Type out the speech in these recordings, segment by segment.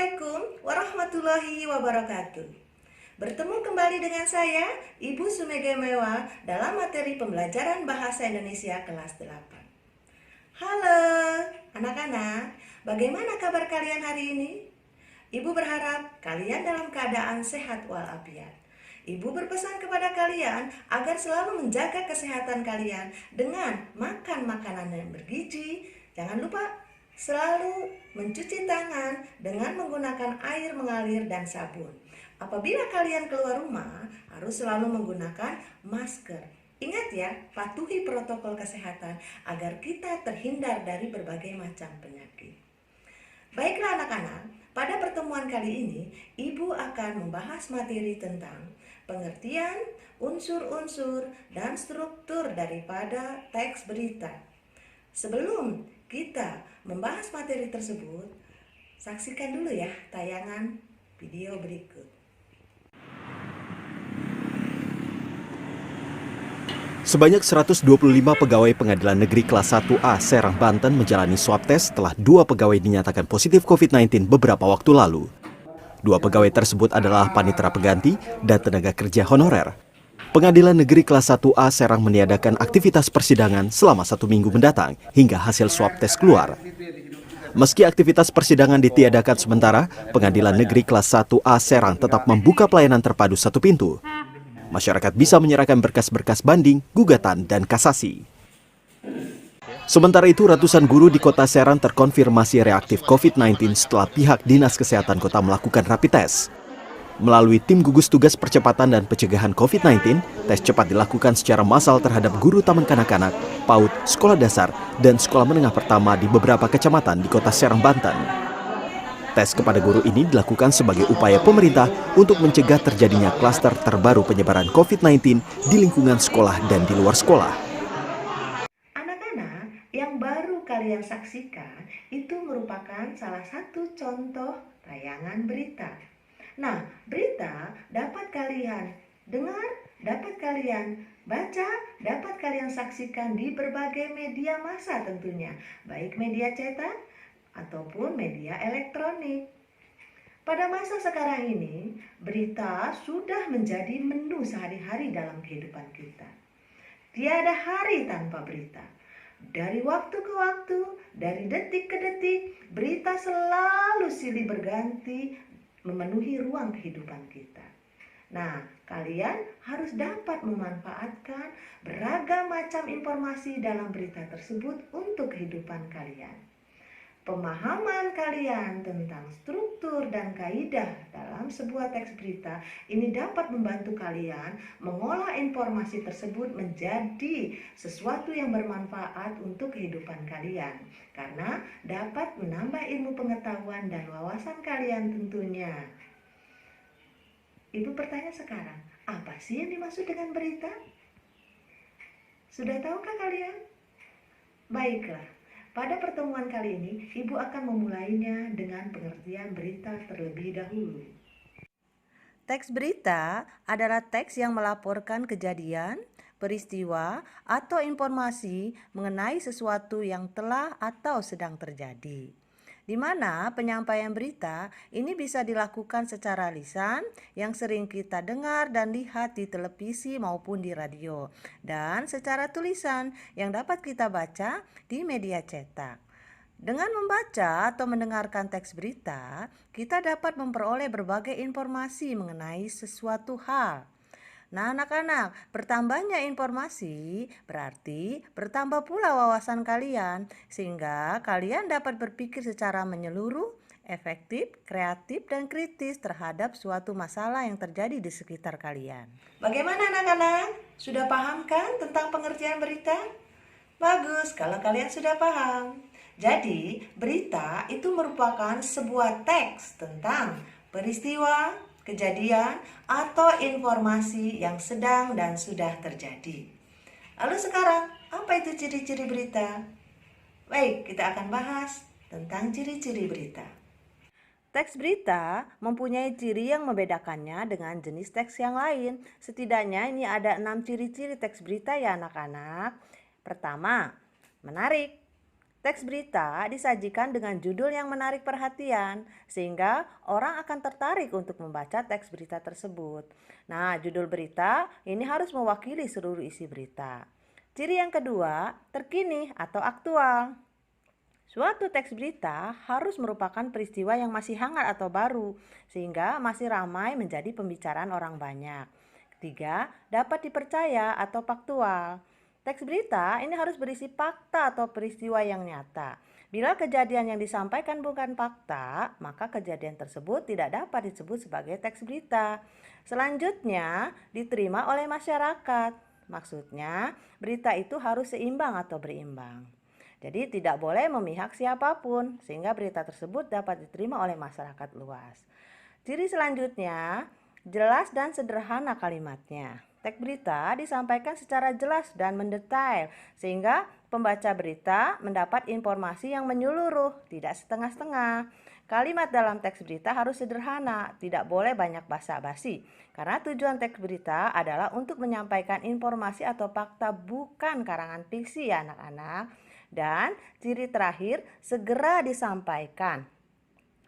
Assalamualaikum warahmatullahi wabarakatuh. Bertemu kembali dengan saya, Ibu Sumega Mewa, dalam materi pembelajaran Bahasa Indonesia kelas 8. Halo anak-anak, bagaimana kabar kalian hari ini? Ibu berharap kalian dalam keadaan sehat walafiat. Ibu berpesan kepada kalian agar selalu menjaga kesehatan kalian dengan makan makanan yang bergizi. Jangan lupa selalu mencuci tangan dengan menggunakan air mengalir dan sabun. Apabila kalian keluar rumah, harus selalu menggunakan masker. Ingat ya, patuhi protokol kesehatan agar kita terhindar dari berbagai macam penyakit. Baiklah anak-anak, pada pertemuan kali ini, Ibu akan membahas materi tentang pengertian, unsur-unsur, dan struktur daripada teks berita. Sebelum kita membahas materi tersebut, saksikan dulu ya tayangan video berikut. Sebanyak 125 pegawai Pengadilan Negeri Kelas 1A Serang, Banten menjalani swab test setelah 2 pegawai dinyatakan positif COVID-19 beberapa waktu lalu. 2 pegawai tersebut adalah panitera pengganti dan tenaga kerja honorer. Pengadilan Negeri Kelas 1A Serang meniadakan aktivitas persidangan selama 1 minggu mendatang hingga hasil swab tes keluar. Meski aktivitas persidangan ditiadakan sementara, Pengadilan Negeri Kelas 1A Serang tetap membuka pelayanan terpadu 1 pintu. Masyarakat bisa menyerahkan berkas-berkas banding, gugatan, dan kasasi. Sementara itu, ratusan guru di Kota Serang terkonfirmasi reaktif COVID-19 setelah pihak Dinas Kesehatan Kota melakukan rapid test. Melalui tim gugus tugas percepatan dan pencegahan COVID-19, tes cepat dilakukan secara massal terhadap guru taman kanak-kanak, PAUD, sekolah dasar, dan sekolah menengah pertama di beberapa kecamatan di Kota Serang, Banten. Tes kepada guru ini dilakukan sebagai upaya pemerintah untuk mencegah terjadinya klaster terbaru penyebaran COVID-19 di lingkungan sekolah dan di luar sekolah. Anak-anak, yang baru kalian saksikan itu merupakan salah satu contoh tayangan berita. Nah, berita dapat kalian dengar, dapat kalian baca, dapat kalian saksikan di berbagai media massa tentunya, baik media cetak ataupun media elektronik. Pada masa sekarang ini, berita sudah menjadi menu sehari-hari dalam kehidupan kita. Tiada hari tanpa berita. Dari waktu ke waktu, dari detik ke detik, berita selalu silih berganti memenuhi ruang kehidupan kita. Nah, kalian harus dapat memanfaatkan beragam macam informasi dalam berita tersebut untuk kehidupan kalian. Pemahaman kalian tentang struktur dan kaidah dalam sebuah teks berita ini dapat membantu kalian mengolah informasi tersebut menjadi sesuatu yang bermanfaat untuk kehidupan kalian, karena dapat menambah ilmu pengetahuan dan wawasan kalian tentunya. Ibu bertanya sekarang, apa sih yang dimaksud dengan berita? Sudah tahukah kalian? Baiklah. Pada pertemuan kali ini, Ibu akan memulainya dengan pengertian berita terlebih dahulu. Teks berita adalah teks yang melaporkan kejadian, peristiwa, atau informasi mengenai sesuatu yang telah atau sedang terjadi. Di mana penyampaian berita ini bisa dilakukan secara lisan yang sering kita dengar dan lihat di televisi maupun di radio, dan secara tulisan yang dapat kita baca di media cetak. Dengan membaca atau mendengarkan teks berita, kita dapat memperoleh berbagai informasi mengenai sesuatu hal. Nah anak-anak, bertambahnya informasi berarti bertambah pula wawasan kalian, sehingga kalian dapat berpikir secara menyeluruh, efektif, kreatif, dan kritis terhadap suatu masalah yang terjadi di sekitar kalian. Bagaimana anak-anak? Sudah paham kan tentang pengertian berita? Bagus kalau kalian sudah paham. Jadi, berita itu merupakan sebuah teks tentang peristiwa, kejadian, atau informasi yang sedang dan sudah terjadi. Lalu sekarang, apa itu ciri-ciri berita? Baik, kita akan bahas tentang ciri-ciri berita. Teks berita mempunyai ciri yang membedakannya dengan jenis teks yang lain. Setidaknya ini ada 6 ciri-ciri teks berita ya anak-anak. Pertama, menarik. Teks berita disajikan dengan judul yang menarik perhatian, sehingga orang akan tertarik untuk membaca teks berita tersebut. Nah, judul berita ini harus mewakili seluruh isi berita. Ciri yang kedua, terkini atau aktual. Suatu teks berita harus merupakan peristiwa yang masih hangat atau baru, sehingga masih ramai menjadi pembicaraan orang banyak. Ketiga, dapat dipercaya atau faktual. Teks berita ini harus berisi fakta atau peristiwa yang nyata. Bila kejadian yang disampaikan bukan fakta, maka kejadian tersebut tidak dapat disebut sebagai teks berita. Selanjutnya, diterima oleh masyarakat. Maksudnya, berita itu harus seimbang atau berimbang. Jadi tidak boleh memihak siapapun, sehingga berita tersebut dapat diterima oleh masyarakat luas. Ciri selanjutnya, jelas dan sederhana kalimatnya. Teks berita disampaikan secara jelas dan mendetail, sehingga pembaca berita mendapat informasi yang menyeluruh, tidak setengah-setengah. Kalimat dalam teks berita harus sederhana, tidak boleh banyak basa-basi, karena tujuan teks berita adalah untuk menyampaikan informasi atau fakta, bukan karangan fiksi ya anak-anak. Dan ciri terakhir, segera disampaikan.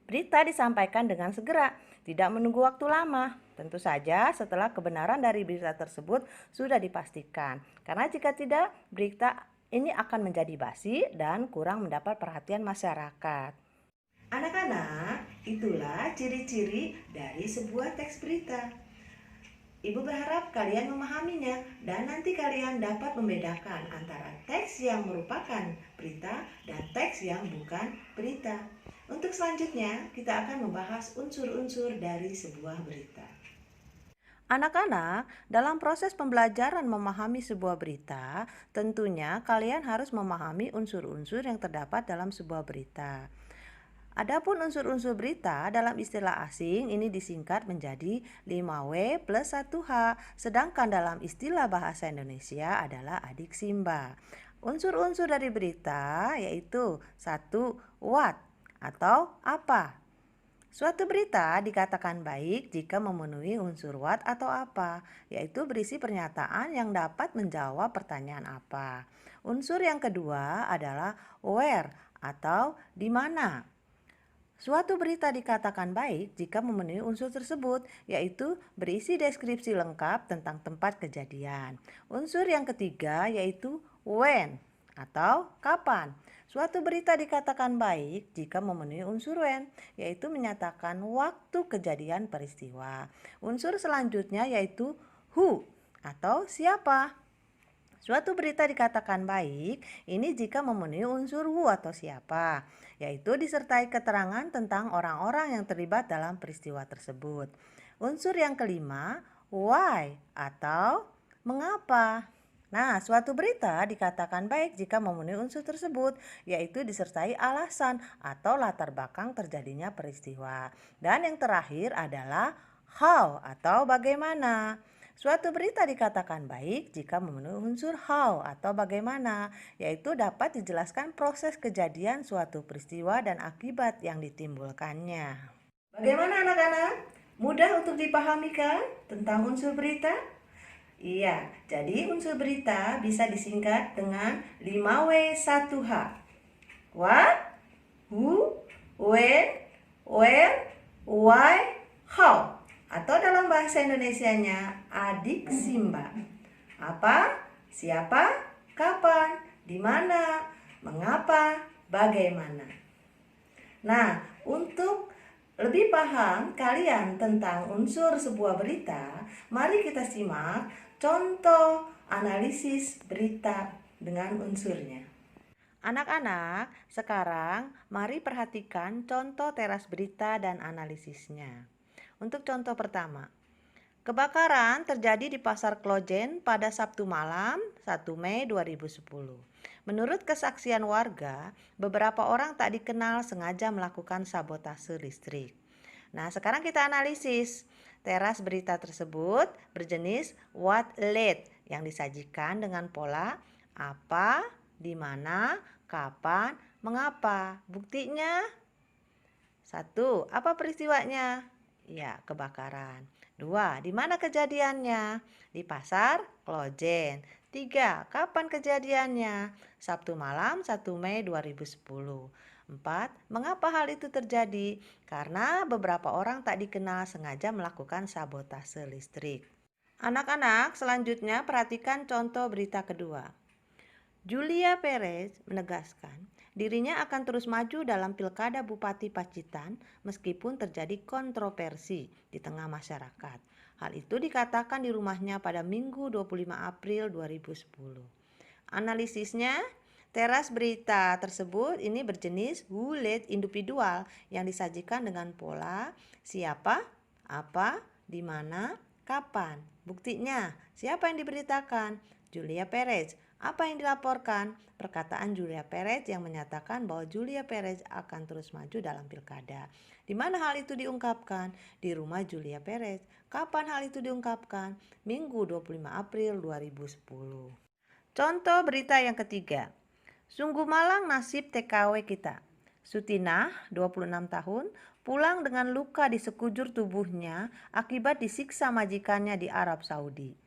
Berita disampaikan dengan segera, tidak menunggu waktu lama. Tentu saja setelah kebenaran dari berita tersebut sudah dipastikan. Karena jika tidak, berita ini akan menjadi basi dan kurang mendapat perhatian masyarakat. Anak-anak, itulah ciri-ciri dari sebuah teks berita. Ibu berharap kalian memahaminya dan nanti kalian dapat membedakan antara teks yang merupakan berita dan teks yang bukan berita. Untuk selanjutnya, kita akan membahas unsur-unsur dari sebuah berita. Anak-anak, dalam proses pembelajaran memahami sebuah berita, tentunya kalian harus memahami unsur-unsur yang terdapat dalam sebuah berita. Adapun unsur-unsur berita dalam istilah asing ini disingkat menjadi 5W plus 1H, sedangkan dalam istilah bahasa Indonesia adalah adik Simba. Unsur-unsur dari berita yaitu 1. What atau apa. Suatu berita dikatakan baik jika memenuhi unsur what atau apa, yaitu berisi pernyataan yang dapat menjawab pertanyaan apa. Unsur yang kedua adalah where atau di mana. Suatu berita dikatakan baik jika memenuhi unsur tersebut, yaitu berisi deskripsi lengkap tentang tempat kejadian. Unsur yang ketiga yaitu when atau kapan. Suatu berita dikatakan baik jika memenuhi unsur when, yaitu menyatakan waktu kejadian peristiwa. Unsur selanjutnya yaitu who atau siapa. Suatu berita dikatakan baik ini jika memenuhi unsur who atau siapa, yaitu disertai keterangan tentang orang-orang yang terlibat dalam peristiwa tersebut. Unsur yang kelima, why atau mengapa. Nah, suatu berita dikatakan baik jika memenuhi unsur tersebut, yaitu disertai alasan atau latar belakang terjadinya peristiwa. Dan yang terakhir adalah how atau bagaimana. Suatu berita dikatakan baik jika memenuhi unsur how atau bagaimana, yaitu dapat dijelaskan proses kejadian suatu peristiwa dan akibat yang ditimbulkannya. Bagaimana anak-anak? Mudah untuk dipahami kan tentang unsur berita? Iya, jadi unsur berita bisa disingkat dengan 5W 1H. What, who, when, where, why, how. Atau dalam bahasa Indonesianya adik Simba. Apa, siapa, kapan, di mana, mengapa, bagaimana. Nah, untuk lebih paham kalian tentang unsur sebuah berita, mari kita simak contoh analisis berita dengan unsurnya. Anak-anak, sekarang mari perhatikan contoh teras berita dan analisisnya. Untuk contoh pertama, kebakaran terjadi di Pasar Klojen pada Sabtu malam 1 Mei 2010. Menurut kesaksian warga, beberapa orang tak dikenal sengaja melakukan sabotase listrik. Nah, sekarang kita analisis. Teras berita tersebut berjenis what led yang disajikan dengan pola apa, di mana, kapan, mengapa. Buktinya 1. Apa peristiwanya? Ya, kebakaran. 2. Di mana kejadiannya? Di pasar Klojen. 3. Kapan kejadiannya? Sabtu malam 1 Mei 2010. 4. Mengapa hal itu terjadi? Karena beberapa orang tak dikenal sengaja melakukan sabotase listrik. Anak-anak, selanjutnya perhatikan contoh berita kedua. Julia Perez menegaskan dirinya akan terus maju dalam Pilkada Bupati Pacitan meskipun terjadi kontroversi di tengah masyarakat. Hal itu dikatakan di rumahnya pada Minggu 25 April 2010. Analisisnya, teras berita tersebut ini berjenis bulat individual yang disajikan dengan pola siapa, apa, di mana, kapan. Buktinya, siapa yang diberitakan? Julia Perez. Apa yang dilaporkan? Perkataan Julia Perez yang menyatakan bahwa Julia Perez akan terus maju dalam pilkada. Di mana hal itu diungkapkan? Di rumah Julia Perez. Kapan hal itu diungkapkan? Minggu 25 April 2010. Contoh berita yang ketiga. Sungguh malang nasib TKW kita. Sutina, 26 tahun, pulang dengan luka di sekujur tubuhnya akibat disiksa majikannya di Arab Saudi.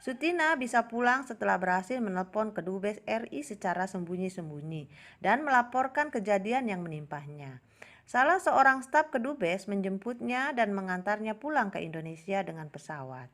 Sutina bisa pulang setelah berhasil menelpon Kedubes RI secara sembunyi-sembunyi dan melaporkan kejadian yang menimpahnya. Salah seorang staf Kedubes menjemputnya dan mengantarnya pulang ke Indonesia dengan pesawat.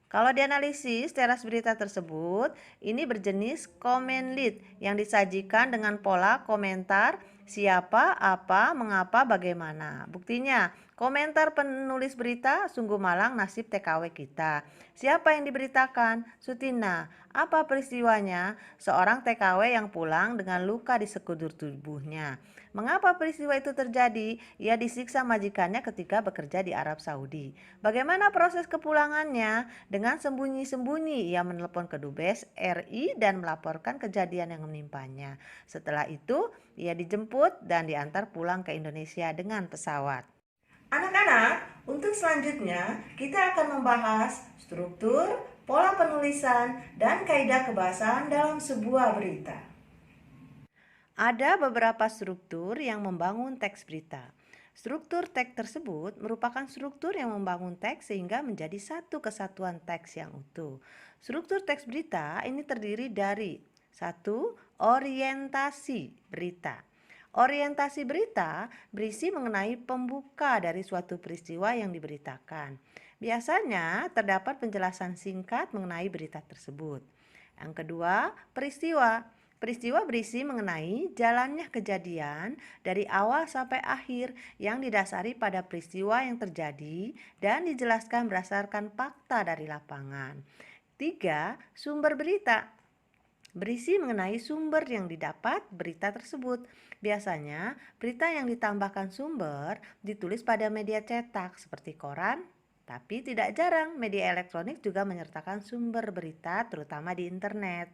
Kalau dianalisis teras berita tersebut, ini berjenis comment lead yang disajikan dengan pola komentar siapa, apa, mengapa, bagaimana. Buktinya, komentar penulis berita, sungguh malang nasib TKW kita. Siapa yang diberitakan? Sutina. Apa peristiwanya? Seorang TKW yang pulang dengan luka di sekujur tubuhnya. Mengapa peristiwa itu terjadi? Ia disiksa majikannya ketika bekerja di Arab Saudi. Bagaimana proses kepulangannya? Dengan sembunyi-sembunyi ia menelpon Kedubes RI dan melaporkan kejadian yang menimpanya. Setelah itu ia dijemput dan diantar pulang ke Indonesia dengan pesawat. Anak-anak, untuk selanjutnya kita akan membahas struktur, pola penulisan, dan kaidah kebahasaan dalam sebuah berita. Ada beberapa struktur yang membangun teks berita. Struktur teks tersebut merupakan struktur yang membangun teks sehingga menjadi satu kesatuan teks yang utuh. Struktur teks berita ini terdiri dari 1. Orientasi berita. Orientasi berita berisi mengenai pembuka dari suatu peristiwa yang diberitakan. Biasanya terdapat penjelasan singkat mengenai berita tersebut. Yang kedua, peristiwa. Peristiwa berisi mengenai jalannya kejadian dari awal sampai akhir yang didasari pada peristiwa yang terjadi dan dijelaskan berdasarkan fakta dari lapangan. 3. Sumber berita. Berisi mengenai sumber yang didapat berita tersebut. Biasanya, berita yang ditambahkan sumber ditulis pada media cetak seperti koran, tapi tidak jarang media elektronik juga menyertakan sumber berita terutama di internet.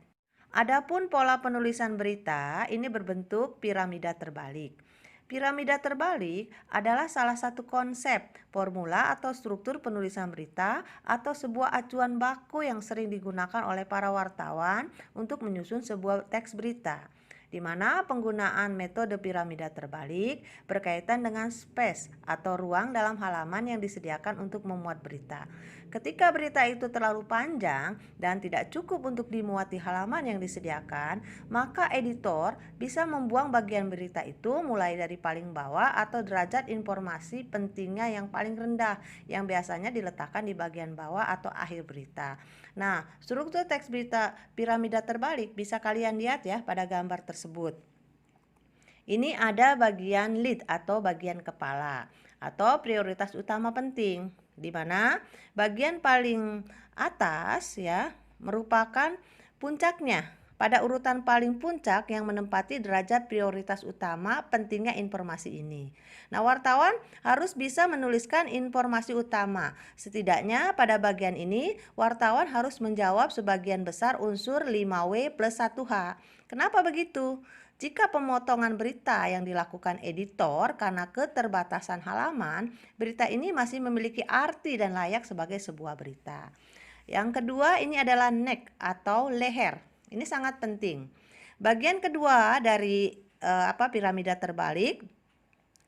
Adapun pola penulisan berita ini berbentuk piramida terbalik. Piramida terbalik adalah salah satu konsep, formula atau struktur penulisan berita atau sebuah acuan baku yang sering digunakan oleh para wartawan untuk menyusun sebuah teks berita, di mana penggunaan metode piramida terbalik berkaitan dengan space atau ruang dalam halaman yang disediakan untuk memuat berita. Ketika berita itu terlalu panjang dan tidak cukup untuk dimuat di halaman yang disediakan, maka editor bisa membuang bagian berita itu mulai dari paling bawah atau derajat informasi pentingnya yang paling rendah yang biasanya diletakkan di bagian bawah atau akhir berita. Nah, struktur teks berita piramida terbalik bisa kalian lihat ya pada gambar tersebut. Ini ada bagian lead atau bagian kepala atau prioritas utama penting, di mana bagian paling atas ya merupakan puncaknya pada urutan paling puncak yang menempati derajat prioritas utama pentingnya informasi ini. Nah, wartawan harus bisa menuliskan informasi utama. Setidaknya pada bagian ini wartawan harus menjawab sebagian besar unsur 5W plus 1H. Kenapa begitu? Jika pemotongan berita yang dilakukan editor karena keterbatasan halaman, berita ini masih memiliki arti dan layak sebagai sebuah berita. Yang kedua ini adalah neck atau leher. Ini sangat penting. Bagian kedua dari piramida terbalik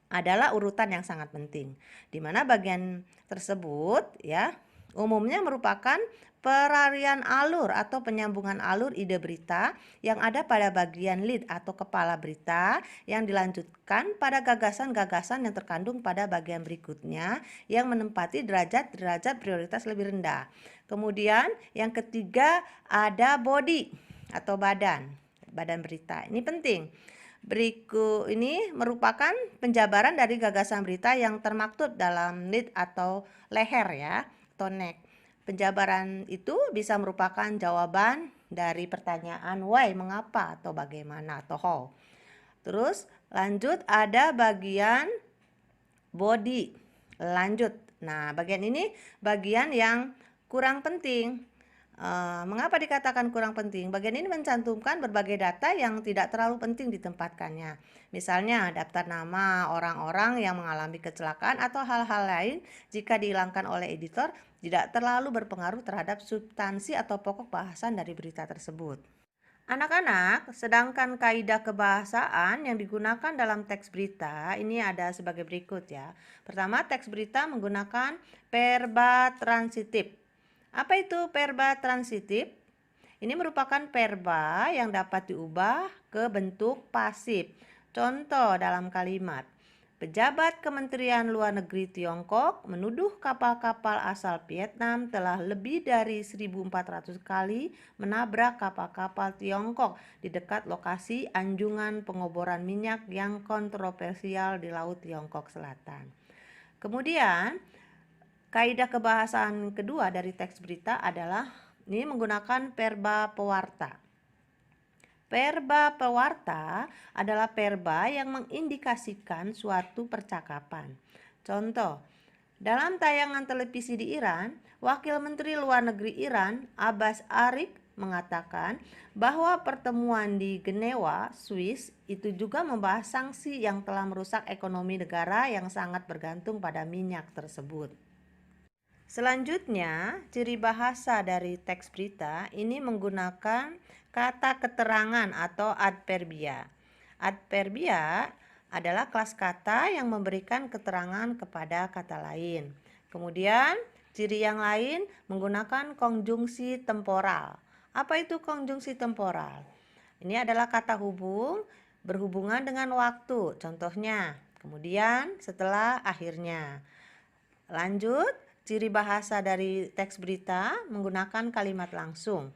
adalah urutan yang sangat penting, di mana bagian tersebut ya umumnya merupakan perarian alur atau penyambungan alur ide berita yang ada pada bagian lead atau kepala berita yang dilanjutkan pada gagasan-gagasan yang terkandung pada bagian berikutnya yang menempati derajat-derajat prioritas lebih rendah. Kemudian yang ketiga ada body atau badan berita. Ini penting. Berikut ini merupakan penjabaran dari gagasan berita yang termaktub dalam lead atau leher ya, atau neck. Penjabaran itu bisa merupakan jawaban dari pertanyaan why, mengapa, atau bagaimana, atau how. Terus lanjut ada bagian body, lanjut. Nah, bagian ini bagian yang kurang penting. Mengapa dikatakan kurang penting? Bagian ini mencantumkan berbagai data yang tidak terlalu penting ditempatkannya. Misalnya daftar nama orang-orang yang mengalami kecelakaan atau hal-hal lain jika dihilangkan oleh editor tidak terlalu berpengaruh terhadap substansi atau pokok bahasan dari berita tersebut. Anak-anak, sedangkan kaidah kebahasaan yang digunakan dalam teks berita ini ada sebagai berikut ya. Pertama, teks berita menggunakan verba transitif. Apa itu verba transitif? Ini merupakan verba yang dapat diubah ke bentuk pasif. Contoh dalam kalimat, pejabat Kementerian Luar Negeri Tiongkok menuduh kapal-kapal asal Vietnam telah lebih dari 1.400 kali menabrak kapal-kapal Tiongkok di dekat lokasi anjungan pengoboran minyak yang kontroversial di Laut Tiongkok Selatan. Kemudian, kaidah kebahasaan kedua dari teks berita adalah ini menggunakan verba pewarta. Verba pewarta adalah verba yang mengindikasikan suatu percakapan. Contoh, dalam tayangan televisi di Iran, Wakil Menteri Luar Negeri Iran, Abbas Arikh, mengatakan bahwa pertemuan di Genewa, Swiss, itu juga membahas sanksi yang telah merusak ekonomi negara yang sangat bergantung pada minyak tersebut. Selanjutnya, ciri bahasa dari teks berita ini menggunakan kata keterangan atau adverbia. Adverbia adalah kelas kata yang memberikan keterangan kepada kata lain. Kemudian, ciri yang lain menggunakan konjungsi temporal. Apa itu konjungsi temporal? Ini adalah kata hubung berhubungan dengan waktu. Contohnya, kemudian, setelah, akhirnya. Lanjut, ciri bahasa dari teks berita menggunakan kalimat langsung.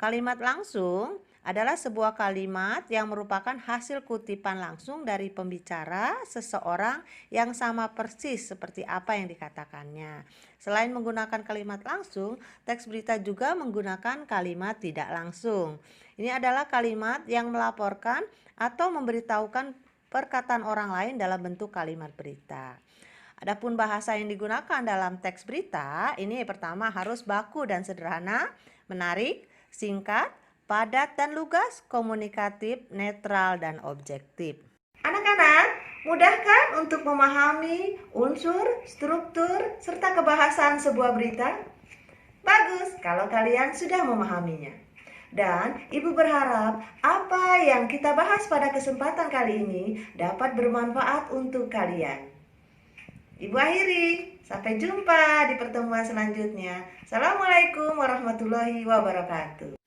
Kalimat langsung adalah sebuah kalimat yang merupakan hasil kutipan langsung dari pembicara seseorang yang sama persis seperti apa yang dikatakannya. Selain menggunakan kalimat langsung, teks berita juga menggunakan kalimat tidak langsung. Ini adalah kalimat yang melaporkan atau memberitahukan perkataan orang lain dalam bentuk kalimat berita. Adapun bahasa yang digunakan dalam teks berita, ini pertama harus baku dan sederhana, menarik, singkat, padat dan lugas, komunikatif, netral, dan objektif. Anak-anak, mudah kan untuk memahami unsur, struktur, serta kebahasan sebuah berita? Bagus kalau kalian sudah memahaminya. Dan Ibu berharap apa yang kita bahas pada kesempatan kali ini dapat bermanfaat untuk kalian. Ibu akhiri, sampai jumpa di pertemuan selanjutnya. Assalamualaikum warahmatullahi wabarakatuh.